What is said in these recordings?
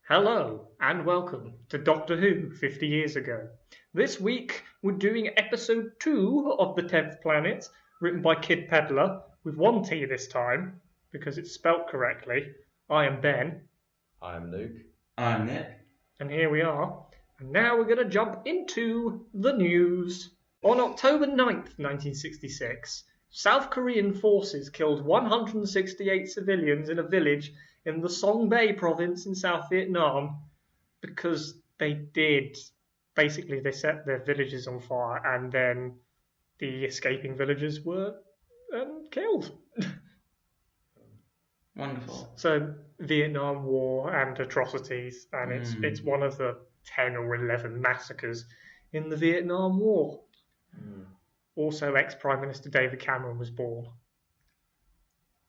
Hello and welcome to Doctor Who 50 years ago. This week we're doing episode 2 of The 10th Planet, written by Kid Pedler, with one T this time, because it's spelt correctly. I am Ben. I am Luke. I'm Nick. And here we are. And now we're going to jump into the news. On October 9th, 1966, South Korean forces killed 168 civilians in a village in the Song Bay province in South Vietnam because they did. Basically, they set their villages on fire and then the escaping villagers were killed. Wonderful. So, Vietnam War and atrocities, and it's one of the 10 or 11 massacres in the Vietnam War. Also, ex-Prime Minister David Cameron was born.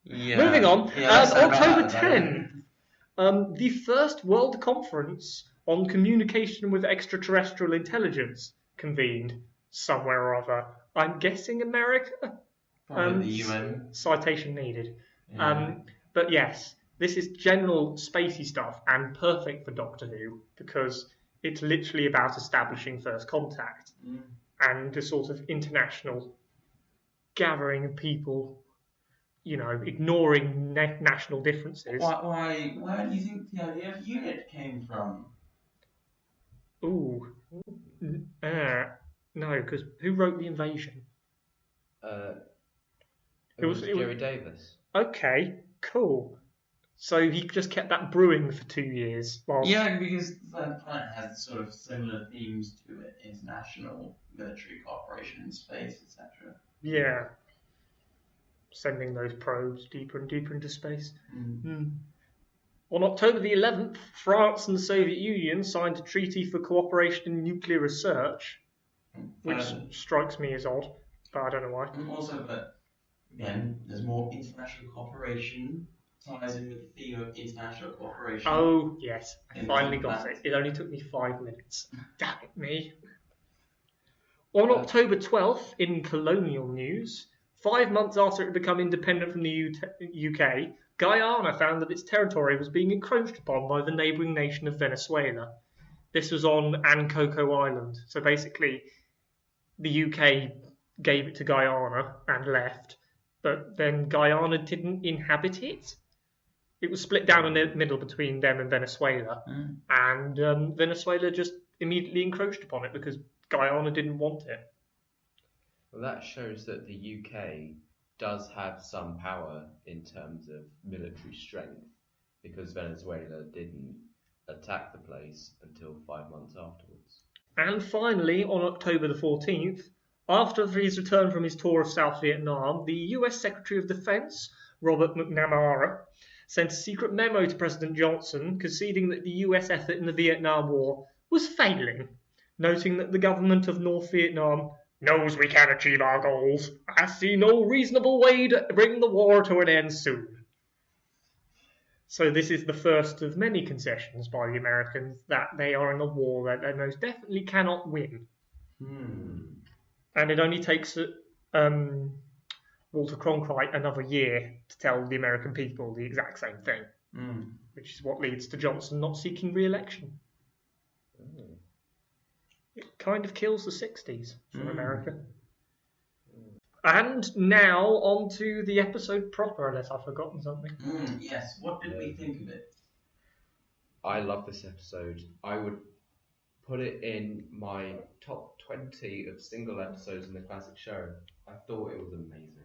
Yeah. Moving on, Yeah, October 10th, the first World Conference on Communication with Extraterrestrial Intelligence convened somewhere or other. I'm guessing America? Probably the UN. Citation needed. Yeah. But yes, this is general spacey stuff and perfect for Doctor Who because it's literally about establishing first contact and a sort of international gathering of people, you know, ignoring national differences. Why do you think the idea of unit came from? Ooh. No, because who wrote The Invasion? It was Jerry Davis. Okay, cool. So he just kept that brewing for 2 years. Yeah, because the planet has sort of similar themes to it: international military cooperation in space, etc. Yeah. Sending those probes deeper and deeper into space. On October the 11th, France and the Soviet Union signed a treaty for cooperation in nuclear research, which strikes me as odd, but I don't know why. Also, but again, there's more international cooperation. Ties in with the theme of international cooperation. Oh, yes, I finally got it. It only took me 5 minutes. Damn it, me. On October 12th, in colonial news, 5 months after it had become independent from the UK, Guyana found that its territory was being encroached upon by the neighbouring nation of Venezuela. This was on Ankoko Island. So basically, the UK gave it to Guyana and left, but then Guyana didn't inhabit it. It was split down in the middle between them and Venezuela, and Venezuela just immediately encroached upon it because Guyana didn't want it. Well, that shows that the UK does have some power in terms of military strength because Venezuela didn't attack the place until 5 months afterwards. And finally, on October the 14th, after his return from his tour of South Vietnam, the US Secretary of Defense, Robert McNamara, sent a secret memo to President Johnson conceding that the US effort in the Vietnam War was failing, noting that the government of North Vietnam knows we can achieve our goals. I see no reasonable way to bring the war to an end soon. So this is the first of many concessions by the Americans that they are in a war that they most definitely cannot win. And it only takes Walter Cronkite another year to tell the American people the exact same thing, which is what leads to Johnson not seeking re-election. It kind of kills the 60s for America. And now on to the episode proper, unless I've forgotten something. Yes, what did we think of it? I love this episode. I would put it in my top 20 of single episodes in the classic show. I thought it was amazing.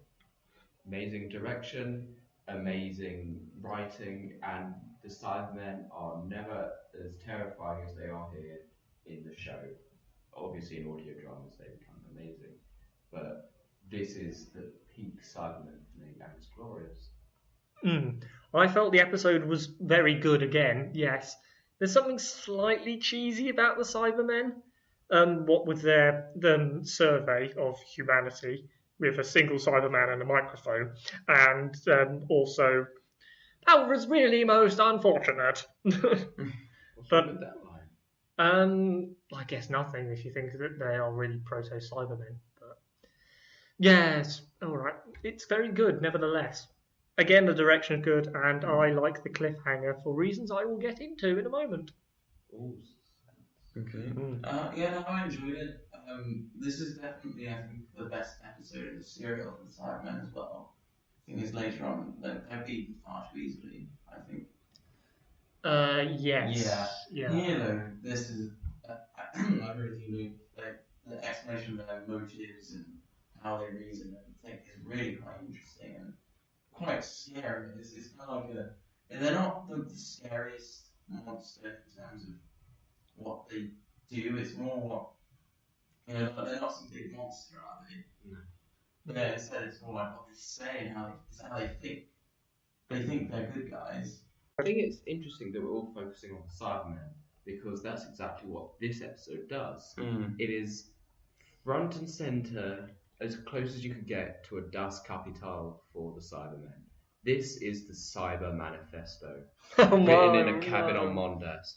Amazing direction, amazing writing, and the Cybermen are never as terrifying as they are here in the show. Obviously in audio dramas they become amazing, but this is the peak Cybermen for me, and it's glorious. I felt the episode was very good again, yes. There's something slightly cheesy about the Cybermen, what with their survey of humanity with a single Cyberman and a microphone, and also, that was really most unfortunate. What's wrong with that line? I guess nothing if you think that they are really proto-Cybermen, but yes, alright. It's very good, nevertheless. Again, the direction's good, and I like the cliffhanger for reasons I will get into in a moment. Ooh. Okay. Yeah, no, I enjoyed it. This is definitely, I think, the best episode of the serial for the Cybermen as well. Thing is, later on, they're beaten far too easily, I think. Yes. Yeah. Here, though, this is, I really think the explanation of their motives and how they reason and think is really quite interesting and quite scary. It's kind of like they're not the scariest monster in terms of what they do. It's more what, they're not some big monster, are they? No. But yeah, instead it's more like what they say and how they think. They think they're good guys. I think it's interesting that we're all focusing on the Cybermen because that's exactly what this episode does. It is front and center, as close as you could get to a Das Kapital for the Cybermen. This is the Cyber Manifesto, written in a cabin on Mondas.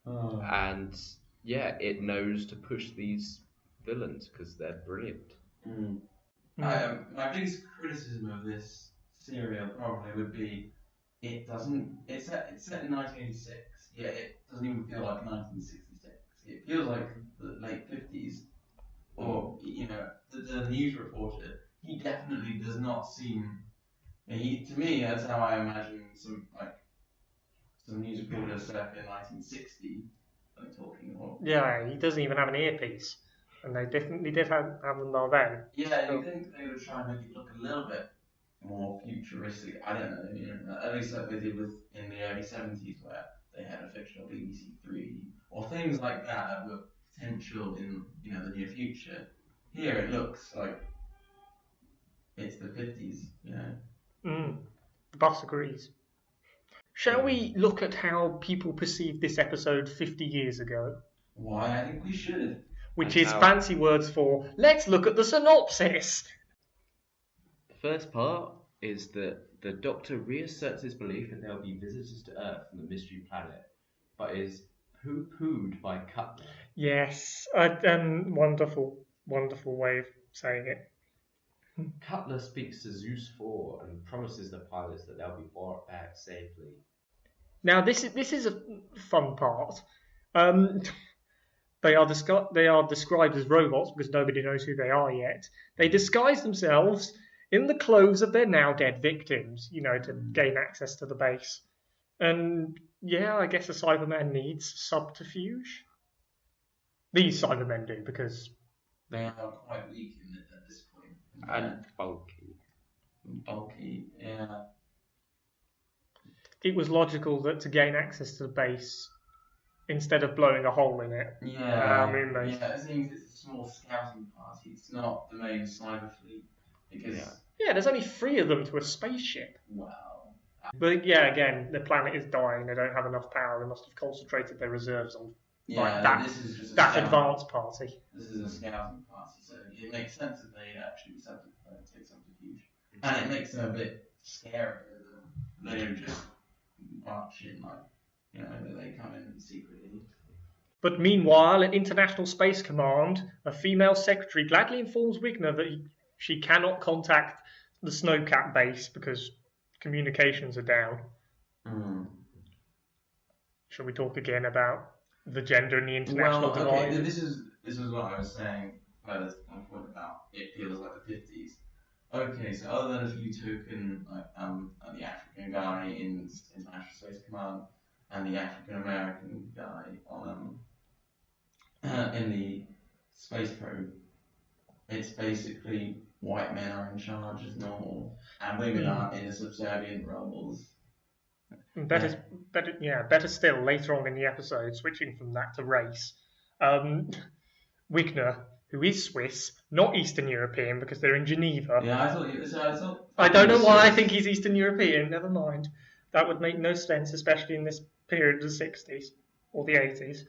Oh. And yeah, it knows to push these villains because they're brilliant. My biggest criticism of this serial probably would be it's set in 1986, yet it doesn't even feel like 1966. It feels like the late 50s, or the news reporter. He definitely does not seem. To me, that's how I imagine some news reporter circa 1960. I'm talking. Yeah, he doesn't even have an earpiece, and they definitely did have them by then. Yeah, you think they would try and make it look a little bit more futuristic? I don't know. At least like they did in the early 70s, where they had a fictional BBC Three or things like that were potential in the near future. Here it looks like it's the 50s. The boss agrees. Shall we look at how people perceived this episode 50 years ago? Why? I think we should. Which is fancy words for, let's look at the synopsis. The first part is that the Doctor reasserts his belief that there will be visitors to Earth from the mystery planet, but is pooh-poohed by Cutler. Yes, wonderful way of saying it. Cutler speaks to Zeus 4 and promises the pilots that they'll be brought back safely. Now, this is a fun part. They are described as robots because nobody knows who they are yet. They disguise themselves in the clothes of their now dead victims, to gain access to the base. And yeah, I guess a Cyberman needs subterfuge. These Cybermen do, because they are quite weak at this point. And bulky. Bulky, yeah. It was logical that to gain access to the base, instead of blowing a hole in it. It seems it's a small scouting party. It's not the main cyber fleet. Because there's only 3 of them to a spaceship. Wow. But yeah, again, the planet is dying. They don't have enough power. They must have concentrated their reserves on that advanced party. This is a scouting party, so it makes sense that they actually take subterfuge. And it makes them a bit scarier. They don't just march in they come in secretly. But meanwhile, at International Space Command, a female secretary gladly informs Wigner that she cannot contact the Snowcat base because communications are down. Shall we talk again about the gender and the international divide? Okay, this is what I was saying first. My point about it feels like the 50s. Okay, so other than a few token, the African guy in International Space Command and the African American guy on in the space probe, it's basically white men are in charge as normal, and women are in the subservient roles. Better still, later on in the episode, switching from that to race, Wigner, who is Swiss, not Eastern European because they're in Geneva. Yeah, I thought. I don't know why I think he's Eastern European. Never mind. That would make no sense, especially in this period of the 60s or the 80s.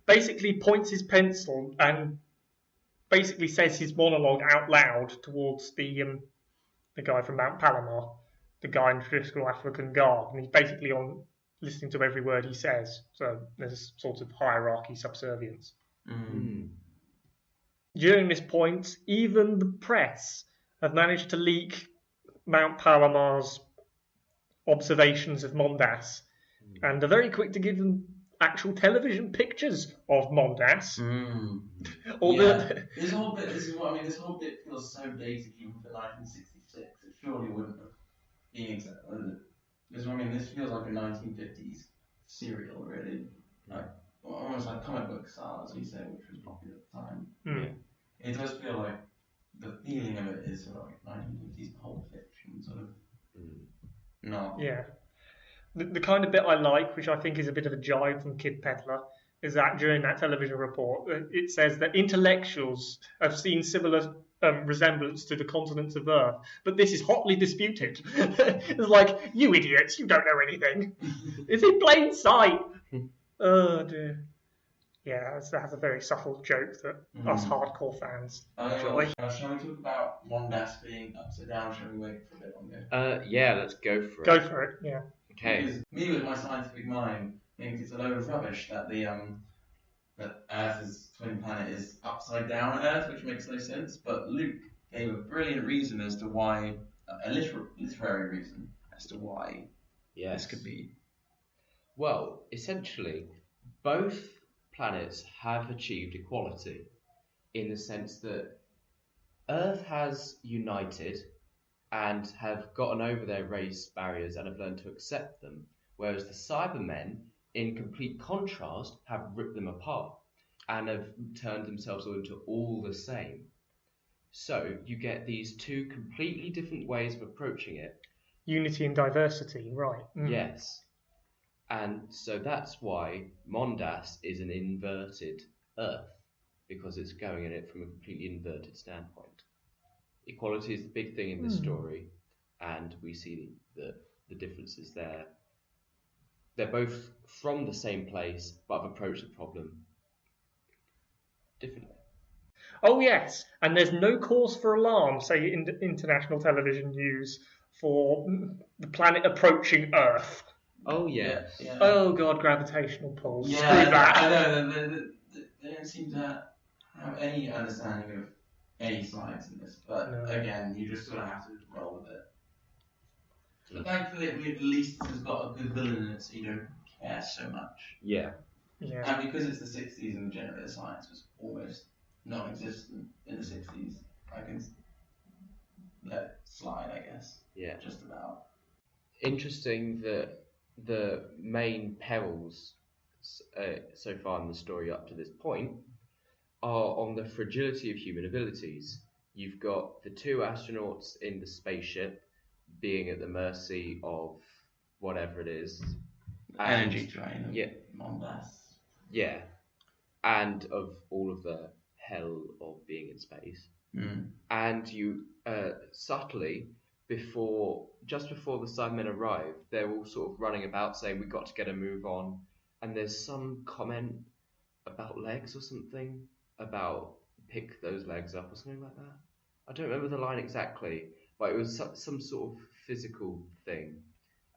Basically points his pencil and basically says his monologue out loud towards the guy from Mount Palomar, the guy in traditional African garb, and he's basically on listening to every word he says. So there's a sort of hierarchy, subservience. During this point, even the press have managed to leak Mount Palomar's observations of Mondas, and are very quick to give them actual television pictures of Mondas. This whole bit, this is what I mean. This whole bit feels so dated even for 1966. It surely wouldn't have been exactly. This is what I mean. This feels like a 1950s serial, really, like almost like comic book style, as we say, which was popular at the time. Yeah. It does feel like the feeling of it is sort of like 1950s pulp fiction, sort of. No. Yeah. The kind of bit I like, which I think is a bit of a jibe from Kid Peddler, is that during that television report, it says that intellectuals have seen similar resemblance to the continents of Earth, but this is hotly disputed. It's like, you idiots, you don't know anything. It's in plain sight. Oh dear. Yeah, that's a very subtle joke that us hardcore fans enjoy. Shall we talk about Mondas being upside down? Shall we wait for a bit longer? Yeah, let's go for it. Go for it, yeah. Okay. Because me, with my scientific mind, thinks it's a load of rubbish that that Earth's twin planet is upside down Earth, which makes no sense. But Luke gave a brilliant reason as to why, a literary reason as to why this could be. Well, essentially, both planets have achieved equality in the sense that Earth has united and have gotten over their race barriers and have learned to accept them, whereas the Cybermen, in complete contrast, have ripped them apart and have turned themselves into all the same. So you get these two completely different ways of approaching it. Unity and diversity, right. Yes. And so that's why Mondas is an inverted Earth, because it's going at it from a completely inverted standpoint. Equality is the big thing in this story, and we see the differences there. They're both from the same place, but have approached the problem differently. Oh yes, and there's no cause for alarm, say in international television news, for the planet approaching Earth. Oh yeah. Oh god, gravitational pull. Yeah, Screw that. I know. They don't seem to have any understanding of any science in this, but again, you just sort of have to roll with it. But thankfully, at least it has got a good villain in it, so you don't care so much. Yeah. And because it's the 60s and generative science was almost non-existent in the 60s, I can let it slide, I guess. Yeah. Just about. Interesting that the main perils so far in the story up to this point are on the fragility of human abilities. You've got the two astronauts in the spaceship being at the mercy of whatever it is. Energy drain. Yeah. Mondas. Yeah. And of all of the hell of being in space. And you subtly, just before the Cybermen arrive, they're all sort of running about saying we've got to get a move on. And there's some comment about legs or something, about pick those legs up or something like that. I don't remember the line exactly, but it was some sort of physical thing.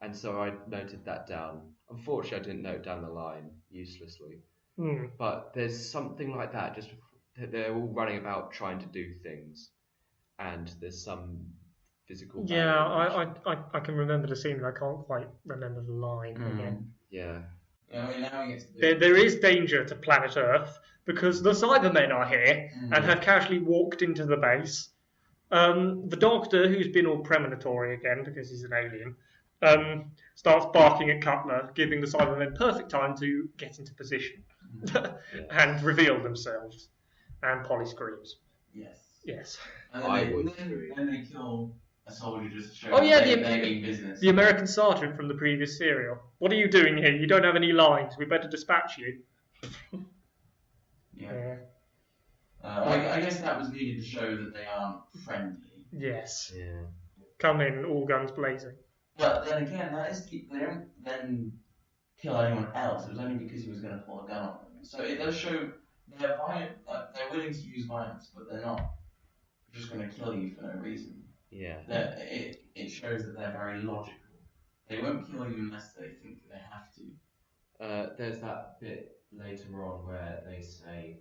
And so I noted that down. Unfortunately, I didn't note down the line uselessly. But there's something like that. Just they're all running about trying to do things, and there's some physical. Yeah, I can remember the scene, but I can't quite remember the line again. Yeah. I mean, now there is danger to planet Earth because the Cybermen are here and have casually walked into the base. The Doctor, who's been all premonitory again because he's an alien, starts barking at Cutler, giving the Cybermen perfect time to get into position and reveal themselves. And Polly screams. Yes. And then they kill a soldier just to show they mean business. The American sergeant from the previous serial. What are you doing here? You don't have any lines. We better dispatch you. I guess that was needed to show that they aren't friendly. Yes. Yeah. Come in, all guns blazing. But then again, they don't then kill anyone else. It was only because he was going to pull a gun on them. So it does show they're violent. They're willing to use violence, but they're not just going to kill you for no reason. Yeah. It shows that they're very logical. They won't kill you unless they think they have to. There's that bit later on where they say,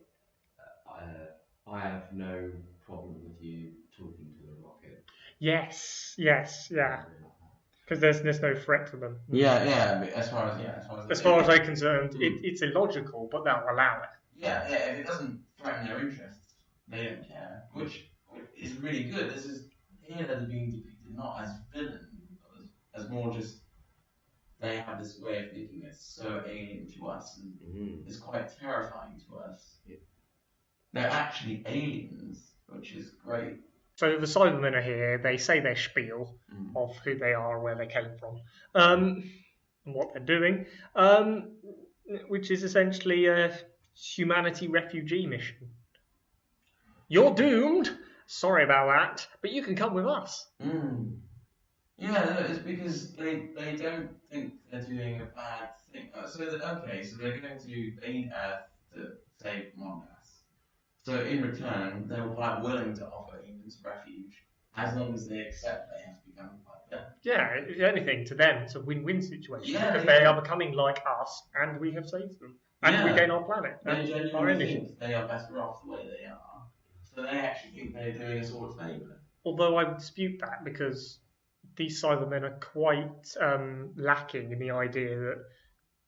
I have no problem with you talking to the rocket. Yes, yeah. Because there's no threat to them. Yeah. But as far as they're concerned, it's illogical, but they'll allow it. Yeah. If it doesn't threaten their interests, they don't care. Which is really good. This is here they're being depicted not as villains, but as more just they have this way of thinking that's so alien to us and it's quite terrifying to us. Yeah. They're actually aliens, which is great. So the Cybermen are here. They say their spiel of who they are, where they came from, and what they're doing, which is essentially a humanity refugee mission. You're doomed. Sorry about that, but you can come with us. Yeah, it's because they don't think they're doing a bad thing. So they're going to aid Earth to save Mondas. So in return, they're quite willing to offer humans refuge, as long as they accept they have to become like them. Yeah, if anything, to them, it's a win-win situation because Yeah. they are becoming like us, and we have saved them, and we gain our planet They and our genuinely energy. think they are better off the way they are. So they actually think they're doing us all a favour. Although I would dispute that because these Cybermen are quite lacking in the idea that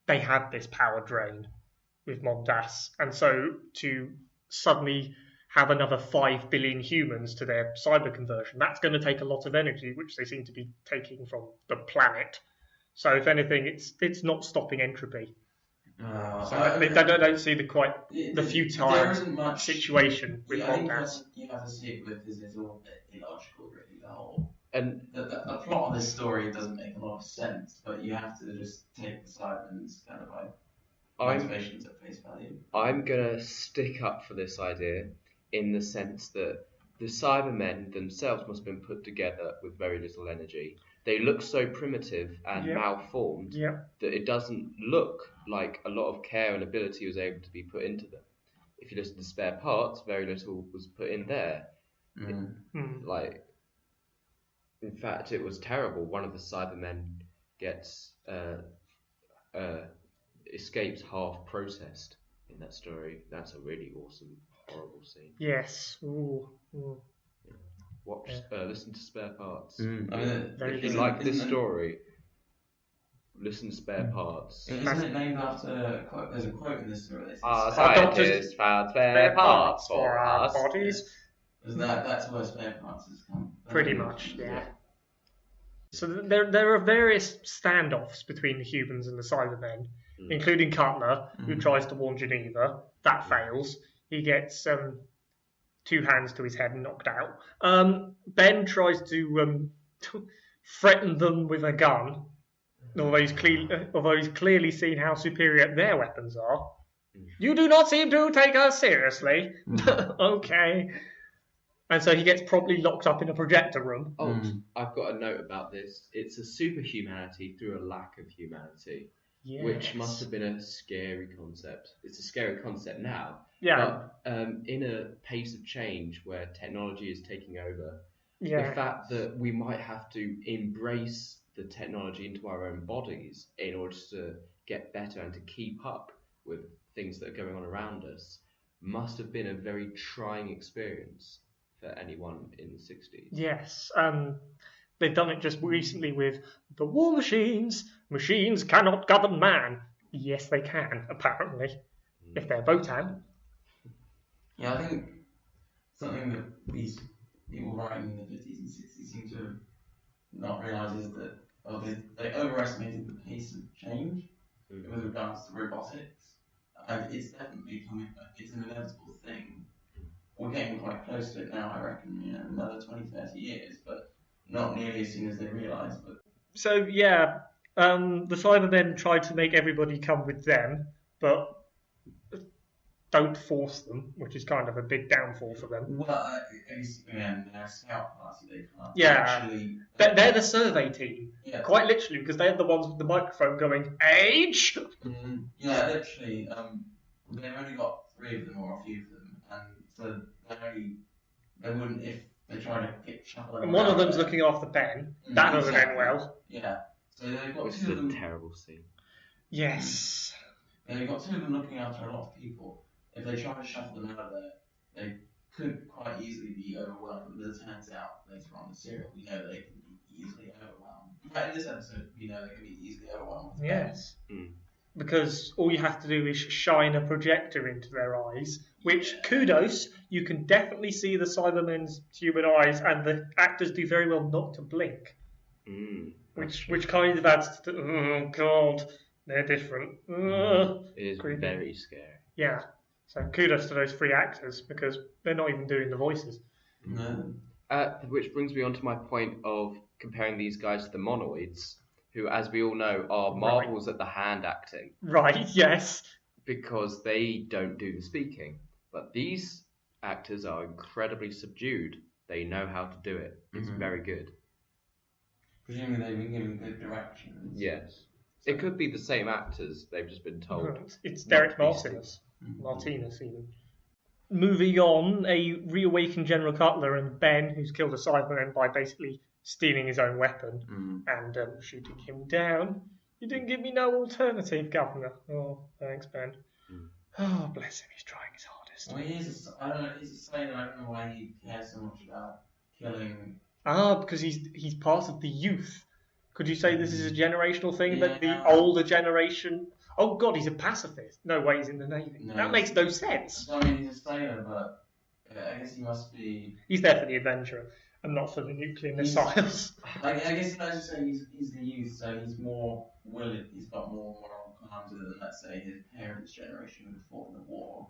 they had this power drain with Mondas, and so to suddenly have another 5 billion humans to their cyber conversion, that's going to take a lot of energy, which they seem to be taking from the planet. So if anything, it's not stopping entropy. I don't see the futile situation with Mondas. You have to see it with is all a bit illogical, really. The whole the plot of this story doesn't make a lot of sense, but you have to just take the Cybermen's kind of like motivations at face value. I'm gonna stick up for this idea in the sense that the Cybermen themselves must have been put together with very little energy. They look so primitive and malformed that it doesn't look like a lot of care and ability was able to be put into them. If you listen to Spare Parts, very little was put in there. In fact, it was terrible. One of the Cybermen gets escapes half processed in that story. That's a really awesome, horrible scene. Yes. Ooh. Watch, listen to Spare Parts. If you like this story, listen to Spare Parts. Isn't it named after a quote? There's a quote in this story that says, our scientists found spare parts for our us. bodies. That's where Spare Parts has come. Pretty much, yeah. So there are various standoffs between the humans and the Cybermen, including Cutler, who tries to warn Geneva. That fails. He gets 2 hands to his head and knocked out. Ben tries to threaten them with a gun, although he's clearly seen how superior their weapons are. You do not seem to take us seriously. Okay. And so he gets properly locked up in a projector room. I've got a note about this. It's a superhumanity through a lack of humanity, which must have been a scary concept. It's a scary concept now. Yeah. But in a pace of change where technology is taking over, the fact that we might have to embrace the technology into our own bodies in order to get better and to keep up with things that are going on around us must have been a very trying experience for anyone in the 60s. Yes. They've done it just recently with the war machines. Machines cannot govern man. Yes, they can, apparently, if they're Votan. Yeah, I think something that these people writing in the 50s and 60s seem to not realise is that they overestimated the pace of change with regards to robotics. It's definitely coming. It's an inevitable thing. We're getting quite close to it now, I reckon. Another 20, 30 years, but not nearly as soon as they realise. But so the Cybermen tried to make everybody come with them, but don't force them, which is kind of a big downfall for them. Well, again, they're a scout party. They can't. Yeah, actually, they're the survey team. Yeah. Quite literally, because they're the ones with the microphone going, age! Yeah, literally. They've only got 3 of them or a few of them, and so they wouldn't if they try to shuffle them. And one of them's looking after Ben. That doesn't end well. Yeah. So they've got Which 2 of them. is a terrible scene. Yes. They've got 2 of them looking after a lot of people. If they try to shuffle them out of there, they could quite easily be overwhelmed. But as it turns out later on in the serial, we know they can be easily overwhelmed. Right, in this episode, we know they can be easily overwhelmed. With Yes. Because all you have to do is shine a projector into their eyes, which, kudos, you can definitely see the Cybermen's human eyes, and the actors do very well not to blink. Which kind of adds to, oh god, they're different. It is creepy. very scary. Yeah. So kudos to those 3 actors, because they're not even doing the voices. No. Which brings me on to my point of comparing these guys to the monoids, who, as we all know, are marvels at the hand acting. Right, yes. Because they don't do the speaking. But these actors are incredibly subdued. They know how to do it. It's very good. Presumably they've been given good directions. Yes. It could be the same actors. They've just been told. It's Derek Martinez. Martinez, even. Moving on, a reawakened General Cutler and Ben, who's killed a Cyberman by basically stealing his own weapon and shooting him down. You didn't give me no alternative, Governor. Oh, thanks, Ben. Oh, bless him, he's trying his hardest. Well, I don't know, he's saying I don't know why he cares so much about killing. Because he's part of the youth. Could you say this is a generational thing, that the Yeah. older generation... Oh, God, he's a pacifist. No way he's in the Navy. No. That makes no sense. I mean, he's a sailor, but I guess he must be... He's there for the adventure and not for the nuclear missiles. I guess I should say he's the youth, so he's more willing, he's got more moral qualms than, let's say, his parents' generation who fought in the war.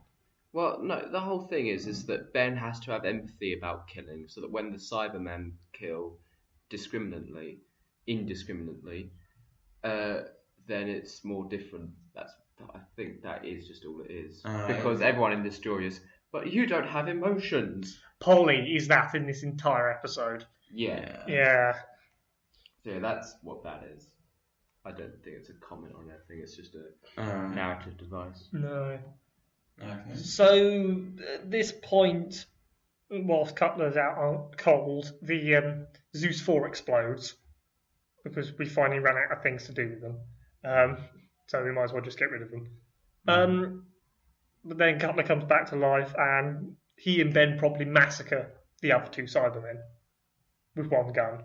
Well, no, the whole thing is that Ben has to have empathy about killing, so that when the Cybermen kill indiscriminately, then it's more different. I think that is just all it is. Because everyone in this story is, but you don't have emotions. Polly is that in this entire episode. Yeah. Yeah. So yeah, that's what that is. I don't think it's a comment on anything. It's just a narrative device. No. Okay. So, at this point, whilst Cutler's out on cold, the Zeus 4 explodes. Because we finally ran out of things to do with them. So we might as well just get rid of them. But then Cutler comes back to life, and he and Ben probably massacre the other 2 Cybermen with one gun.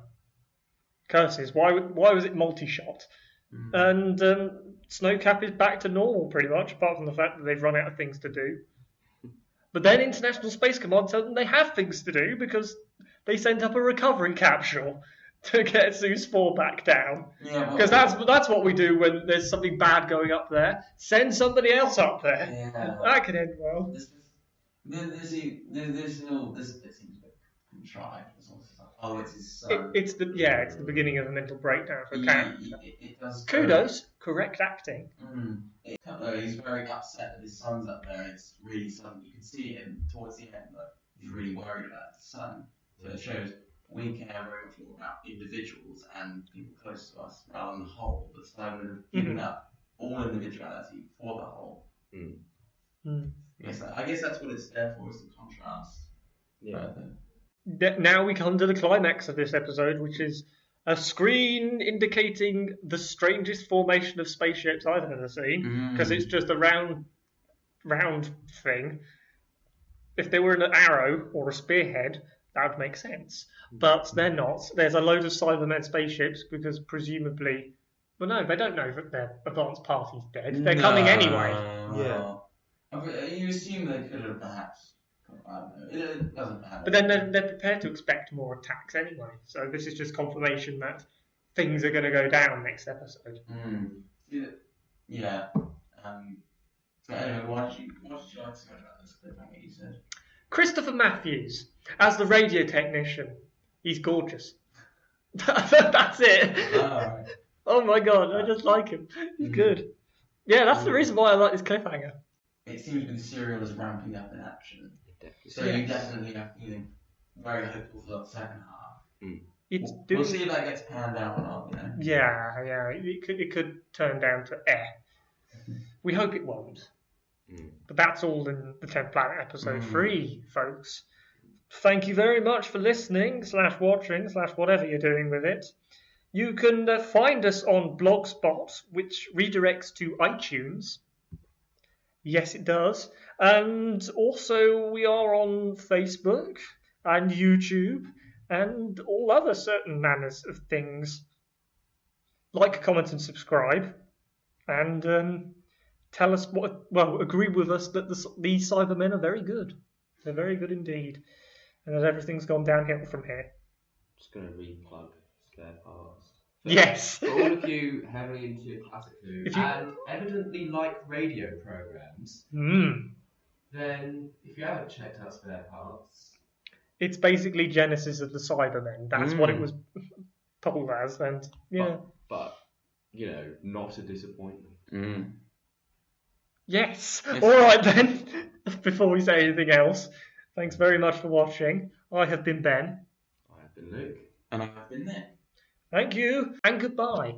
Curses, why was it multi-shot? And Snowcap is back to normal, pretty much, apart from the fact that they've run out of things to do. But then International Space Command tell them they have things to do, because they sent up a recovery capsule to get Zeus 4 back down. Because that's what we do when there's something bad going up there. Send somebody else up there. Yeah. That could end well. This seems a bit contrived. Oh, it's his son. It's the beginning of a mental breakdown for a character. It does. Kudos, correct acting. He's very upset that his son's up there. It's really something you can see him towards the end. Like, he's really worried about his son. So it shows we care very much more about individuals and people close to us rather than the whole. The Cybermen have given up all individuality for the whole. I guess that's what it's there for, is the contrast. Yeah. Now we come to the climax of this episode, which is a screen indicating the strangest formation of spaceships I've ever seen, because it's just a round thing. If they were an arrow or a spearhead, that would make sense. But they're not. There's a load of Cybermen spaceships, because presumably... Well, no, they don't know that their advanced party's dead. They're coming anyway. Yeah. You assume they could have perhaps... I don't know. It doesn't matter. But then they're prepared to expect more attacks anyway. So this is just confirmation that things are going to go down next episode. Yeah. So anyway, what did you like so much about this cliffhanger you said? Christopher Matthews as the radio technician. He's gorgeous. That's it. Right. Oh my god, I just like him. He's good. Yeah, that's the reason why I like this cliffhanger. It seems the serial is ramping up in action. So you definitely have feeling very hopeful for the second half. We'll see if that gets panned out or not. Yeah. It could turn down to air. We hope it won't. But that's all in the 10th Planet episode 3, folks. Thank you very much for listening, /watching, /whatever you're doing with it. You can find us on Blogspot, which redirects to iTunes. Yes, it does. And also, we are on Facebook and YouTube and all other certain manners of things. Like, comment, and subscribe. And tell us agree with us that these Cybermen are very good. They're very good indeed. And that everything's gone downhill from here. Just going to re-plug Spare Parts. Yes! For all of you heavily into Classic Who and evidently like radio programs, then if you haven't checked out Spare Parts... It's basically Genesis of the Cybermen. That's what it was told as, and yeah. But you know, not a disappointment. Yes! Alright then, before we say anything else, thanks very much for watching. I have been Ben. I have been Luke. And I have been Nick. Thank you, and goodbye.